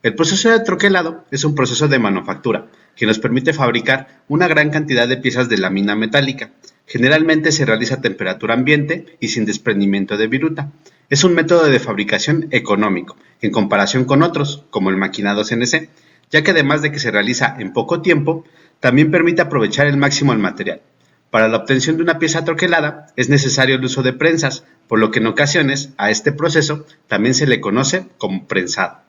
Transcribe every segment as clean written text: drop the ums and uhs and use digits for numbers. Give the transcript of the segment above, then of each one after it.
El proceso de troquelado es un proceso de manufactura que nos permite fabricar una gran cantidad de piezas de lámina metálica. Generalmente se realiza a temperatura ambiente y sin desprendimiento de viruta. Es un método de fabricación económico en comparación con otros, como el maquinado CNC, ya que además de que se realiza en poco tiempo, también permite aprovechar el máximo el material. Para la obtención de una pieza troquelada es necesario el uso de prensas, por lo que en ocasiones a este proceso también se le conoce como prensado.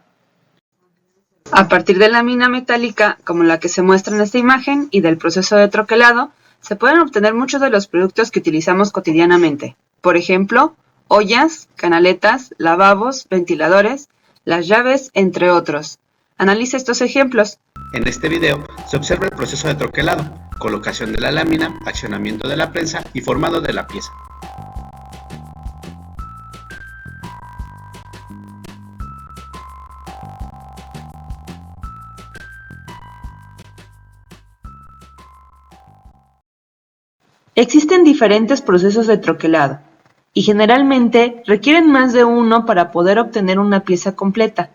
A partir de lámina metálica, como la que se muestra en esta imagen, y del proceso de troquelado, se pueden obtener muchos de los productos que utilizamos cotidianamente. Por ejemplo, ollas, canaletas, lavabos, ventiladores, las llaves, entre otros. Analiza estos ejemplos. En este video se observa el proceso de troquelado, colocación de la lámina, accionamiento de la prensa y formado de la pieza. Existen diferentes procesos de troquelado y generalmente requieren más de uno para poder obtener una pieza completa.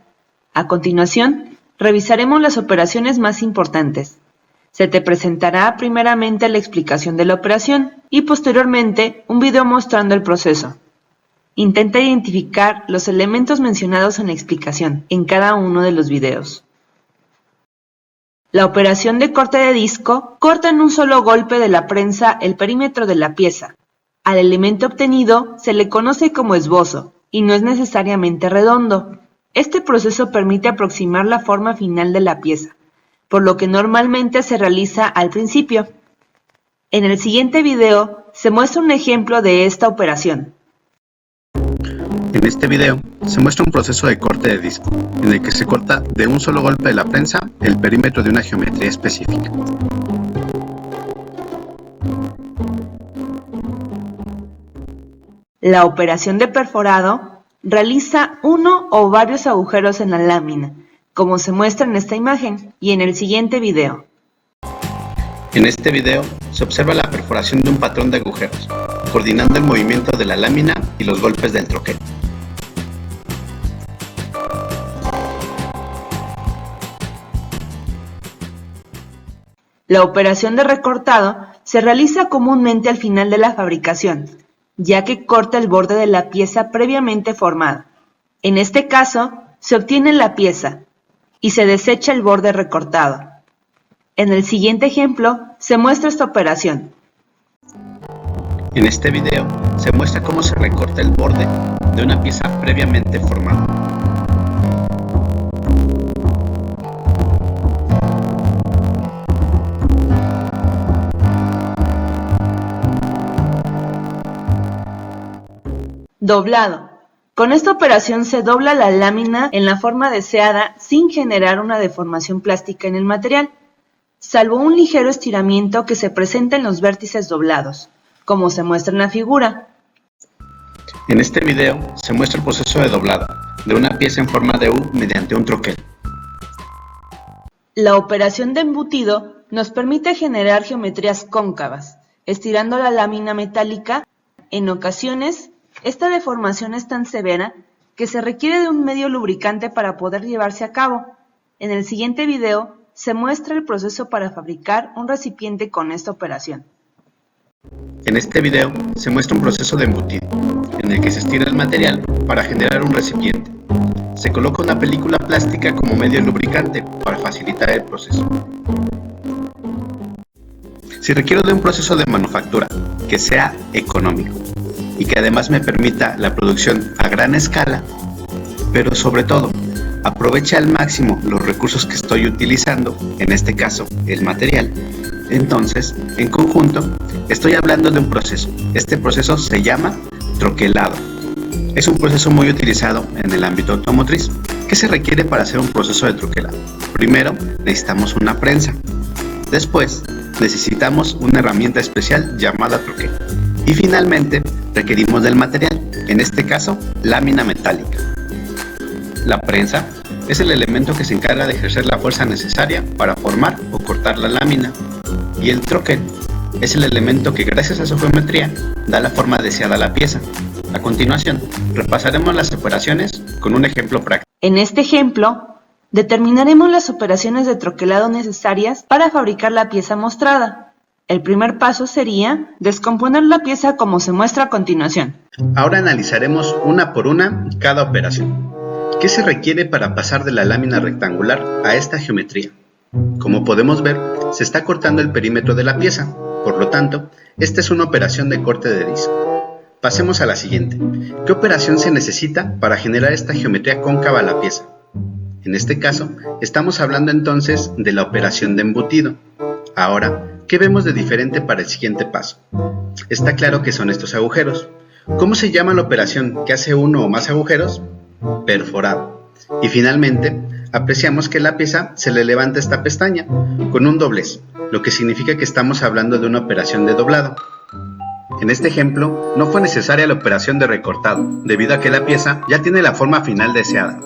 A continuación, revisaremos las operaciones más importantes. Se te presentará primeramente la explicación de la operación y posteriormente un video mostrando el proceso. Intenta identificar los elementos mencionados en la explicación en cada uno de los videos. La operación de corte de disco corta en un solo golpe de la prensa el perímetro de la pieza. Al elemento obtenido se le conoce como esbozo y no es necesariamente redondo. Este proceso permite aproximar la forma final de la pieza, por lo que normalmente se realiza al principio. En el siguiente video se muestra un ejemplo de esta operación. En este video se muestra un proceso de corte de disco, en el que se corta de un solo golpe de la prensa el perímetro de una geometría específica. La operación de perforado realiza uno o varios agujeros en la lámina, como se muestra en esta imagen y en el siguiente video. En este video se observa la perforación de un patrón de agujeros, coordinando el movimiento de la lámina y los golpes del troquel. La operación de recortado se realiza comúnmente al final de la fabricación, ya que corta el borde de la pieza previamente formada. En este caso, se obtiene la pieza y se desecha el borde recortado. En el siguiente ejemplo se muestra esta operación. En este video se muestra cómo se recorta el borde de una pieza previamente formada. Doblado. Con esta operación se dobla la lámina en la forma deseada sin generar una deformación plástica en el material, salvo un ligero estiramiento que se presenta en los vértices doblados, como se muestra en la figura. En este video se muestra el proceso de doblado de una pieza en forma de U mediante un troquel. La operación de embutido nos permite generar geometrías cóncavas, estirando la lámina metálica. En ocasiones, esta deformación es tan severa que se requiere de un medio lubricante para poder llevarse a cabo. En el siguiente video se muestra el proceso para fabricar un recipiente con esta operación. En este video se muestra un proceso de embutido, en el que se estira el material para generar un recipiente. Se coloca una película plástica como medio lubricante para facilitar el proceso. Si requiero de un proceso de manufactura que sea económico y que además me permita la producción a gran escala, pero sobre todo aproveche al máximo los recursos que estoy utilizando, en este caso el material, entonces en conjunto estoy hablando de un proceso. Este proceso se llama troquelado. Es un proceso muy utilizado en el ámbito automotriz. ¿Qué se requiere para hacer un proceso de troquelado? Primero necesitamos una prensa, después necesitamos una herramienta especial llamada troquel y finalmente requerimos del material, en este caso lámina metálica. La prensa es el elemento que se encarga de ejercer la fuerza necesaria para formar o cortar la lámina, y el troquel es el elemento que gracias a su geometría da la forma deseada a la pieza. A continuación, repasaremos las operaciones con un ejemplo práctico. En este ejemplo, Determinaremos las operaciones de troquelado necesarias para fabricar la pieza mostrada. El primer paso sería descomponer la pieza como se muestra a continuación. Ahora analizaremos una por una cada operación. ¿Qué se requiere para pasar de la lámina rectangular a esta geometría? Como podemos ver, se está cortando el perímetro de la pieza, por lo tanto, esta es una operación de corte de disco. Pasemos a la siguiente. ¿Qué operación se necesita para generar esta geometría cóncava a la pieza? En este caso, estamos hablando entonces de la operación de embutido. Ahora, ¿qué vemos de diferente para el siguiente paso? Está claro que son estos agujeros. ¿Cómo se llama la operación que hace uno o más agujeros? Perforado. Y finalmente, apreciamos que la pieza se le levanta esta pestaña con un doblez, lo que significa que estamos hablando de una operación de doblado. En este ejemplo, no fue necesaria la operación de recortado, debido a que la pieza ya tiene la forma final deseada.